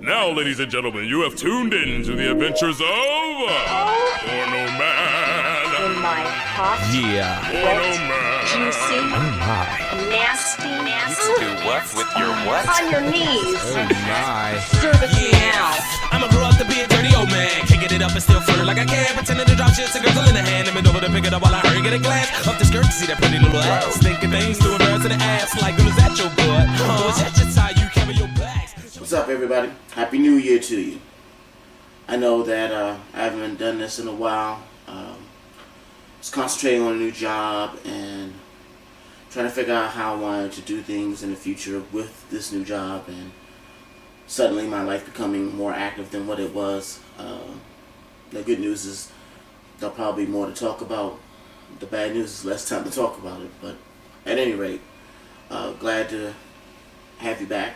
Now, ladies and gentlemen, you have tuned in to the adventures of Porno Man. In my hot, wet, juicy, nasty. Do what with your what? On your knees. Oh my. Service me now. I'ma grow up to be a dirty old man. Can't get it up and still flirt like I can. Pretending to drop shit to girls in the hand. And bend over to pick it up while I hurry get a glance up the skirt to see that pretty little ass. Thinking things to embarrass to the ass. Like, girl, is that your butt? Or is that just how you carry your bags? What's up, everybody? Happy New Year to you. I know that I haven't done this in a while. I was concentrating on a new job and trying to figure out how I wanted to do things in the future with this new job, and suddenly my life becoming more active than what it was. The good news is there'll probably be more to talk about. The bad news is less time to talk about it, but at any rate, glad to have you back.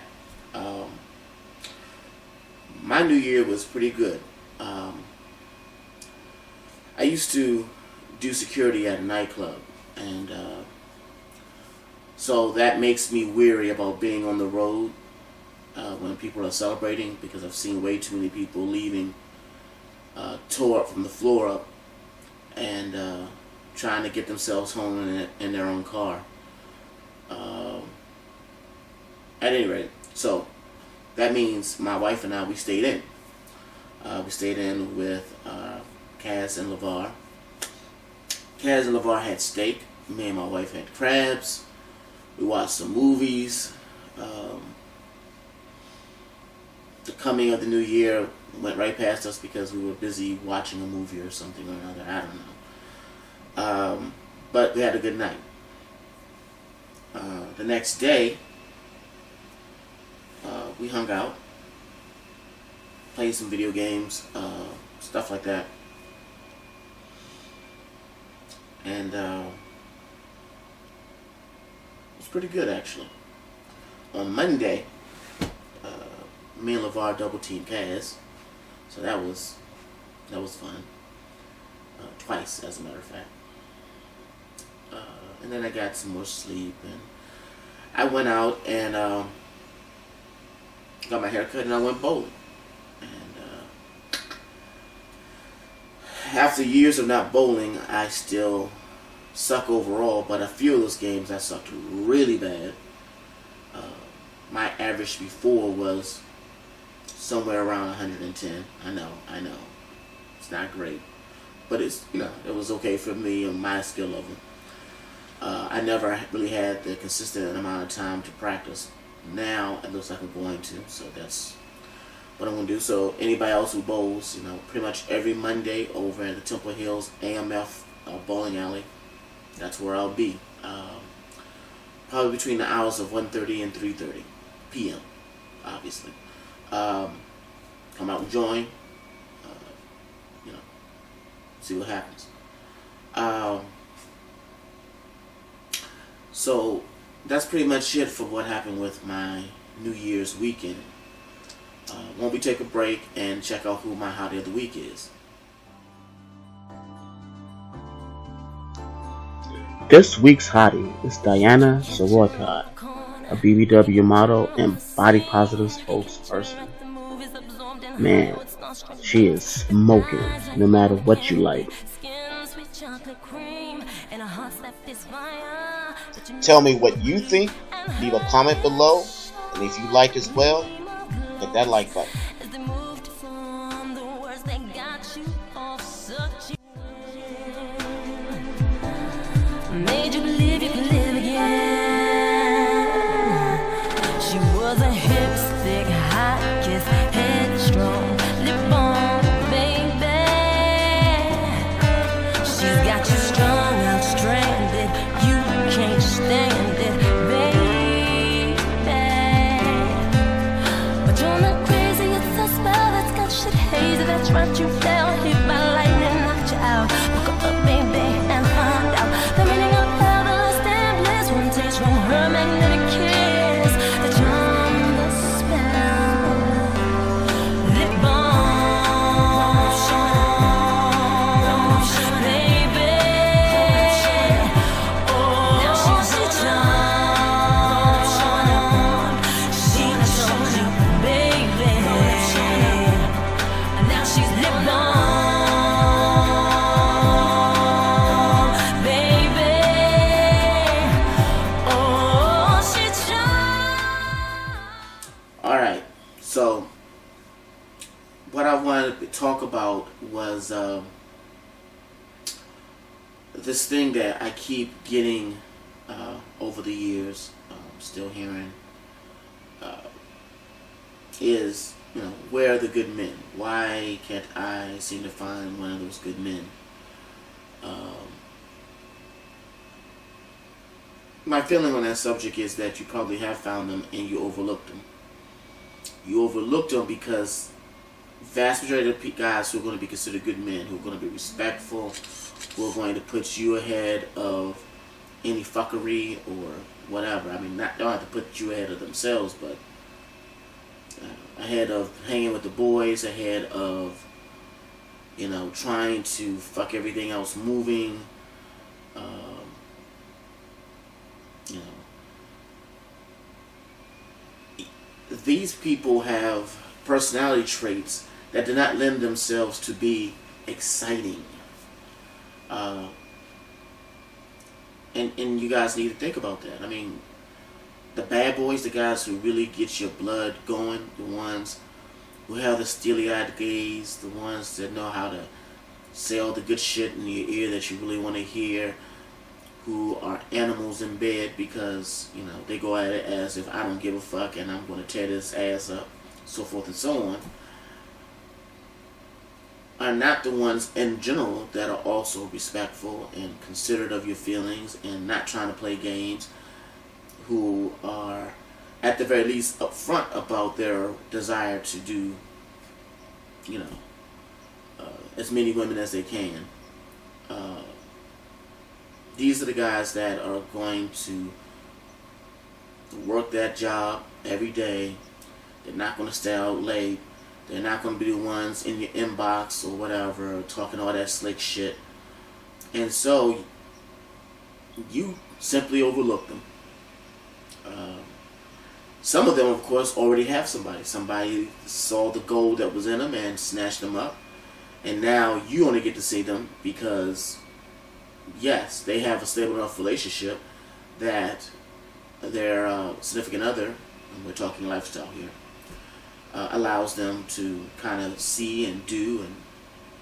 My New Year was pretty good. I used to do security at a nightclub, and so that makes me weary about being on the road when people are celebrating, because I've seen way too many people leaving tore up from the floor up and trying to get themselves home in their own car. At any rate, so that means my wife and I, we stayed in. We stayed in with Kaz and LeVar. Kaz and LeVar had steak. Me and my wife had crabs. We watched some movies. The coming of the new year went right past us because we were busy watching a movie or something or another. I don't know. But we had a good night. The next day, we hung out, played some video games, stuff like that. And it was pretty good, actually. On Monday, me and LeVar double teamed Kaz, so that was fun. Twice, as a matter of fact. And then I got some more sleep, and I went out and got my hair cut, and I went bowling. And after years of not bowling, I still suck overall, but a few of those games I sucked really bad. My average before was somewhere around 110. I know. It's not great, but it's, it was okay for me and my skill level. I never really had the consistent amount of time to practice. Now it looks like I'm going to, so that's what I'm going to do. So anybody else who bowls, pretty much every Monday over at the Temple Hills AMF bowling alley, that's where I'll be. Probably between the hours of 1:30 and 3:30 p.m. obviously. Come out and join. See what happens. So that's pretty much it for what happened with my New Year's weekend. Won't we take a break and check out who my hottie of the week is? This week's hottie is Diana Soroka, a BBW model and body positive spokesperson. Man, she is smoking no matter what you like. Tell me what you think, leave a comment below, and if you like as well, hit that like button. Made you believe you could live again. She was a hipstick, hot kiss, headstrong, lip on, baby. She's got you strung out, stranded. You can't stand it, baby. But you're not crazy, it's So, what I wanted to talk about was this thing that I keep getting over the years, still hearing, is, where are the good men? Why can't I seem to find one of those good men? My feeling on that subject is that you probably have found them and you overlooked them. You overlooked them because vast majority of the guys who are going to be considered good men, who are going to be respectful, who are going to put you ahead of any fuckery or whatever. I mean, they don't have to put you ahead of themselves, but ahead of hanging with the boys, ahead of, trying to fuck everything else moving. These people have personality traits that do not lend themselves to be exciting. And you guys need to think about that. I mean, the bad boys, the guys who really get your blood going, the ones who have the steely-eyed gaze, the ones that know how to say all the good shit in your ear that you really want to hear, who are animals in bed because, they go at it as if I don't give a fuck and I'm going to tear this ass up, so forth and so on, are not the ones in general that are also respectful and considerate of your feelings and not trying to play games, who are at the very least upfront about their desire to do, as many women as they can. These are the guys that are going to work that job every day. They're not going to stay out late. They're not going to be the ones in your inbox or whatever talking all that slick shit. And so you simply overlook them. Some of them, of course, already have somebody. Somebody saw the gold that was in them and snatched them up. And now you only get to see them because, yes, they have a stable enough relationship that their significant other, and we're talking lifestyle here, allows them to kind of see and do and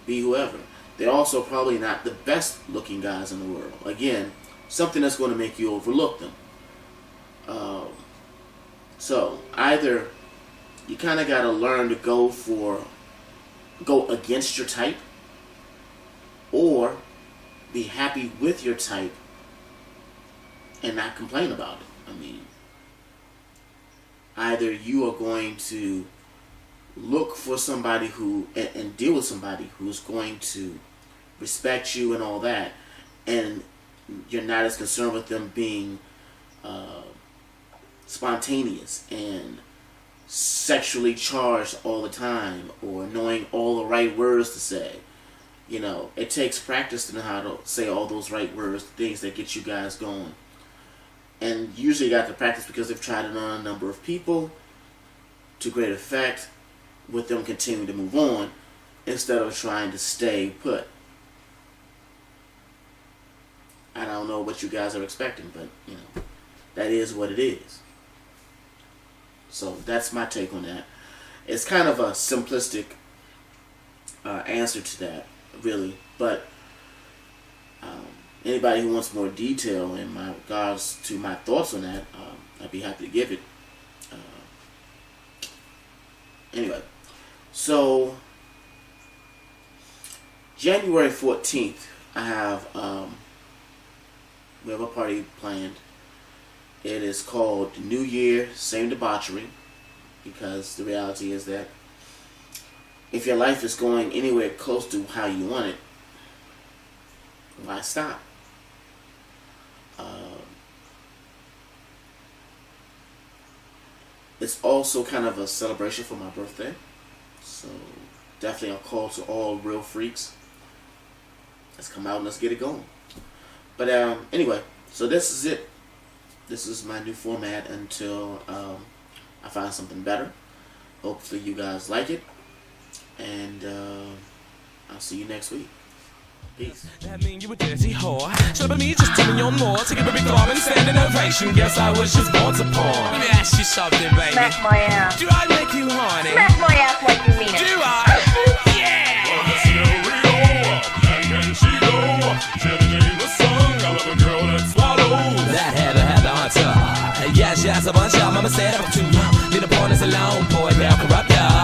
be whoever. They're also probably not the best looking guys in the world. Again, something that's going to make you overlook them. So either you kind of got to learn to go against your type, or be happy with your type and not complain about it. I mean, either you are going to look for somebody who and deal with somebody who's going to respect you and all that, and you're not as concerned with them being spontaneous and sexually charged all the time, or knowing all the right words to say. It takes practice to know how to say all those right words, things that get you guys going. And usually you got to practice because they've tried it on a number of people to great effect, with them continuing to move on instead of trying to stay put. I don't know what you guys are expecting, but that is what it is. So that's my take on that. It's kind of a simplistic answer to that, really. But anybody who wants more detail in my regards to my thoughts on that, I'd be happy to give it. Anyway, so January 14th, we have a party planned. It is called New Year, Same Debauchery, because the reality is that if your life is going anywhere close to how you want it, why stop? It's also kind of a celebration for my birthday, so definitely a call to all real freaks. Let's come out and let's get it going. But anyway, so this is it. This is my new format until I find something better. Hopefully you guys like it, and I'll see you next week. Peace. That mean you a dirty whore. Shut up me, just tell me on more. To give a big throb and stand ovation. Guess I was just born to porn. Let me ask you something, baby. Smack my ass. Do I make you horny? Smack my ass like you mean it. Do I? Yeah! Well, Miss Del Rio, and can she go? Jenny Jane the song, I love a girl that swallows. That had the hunter. Yes, yes, a bunch of mama said I'm too young. Need a born as a lone boy, now corrupt, y'all.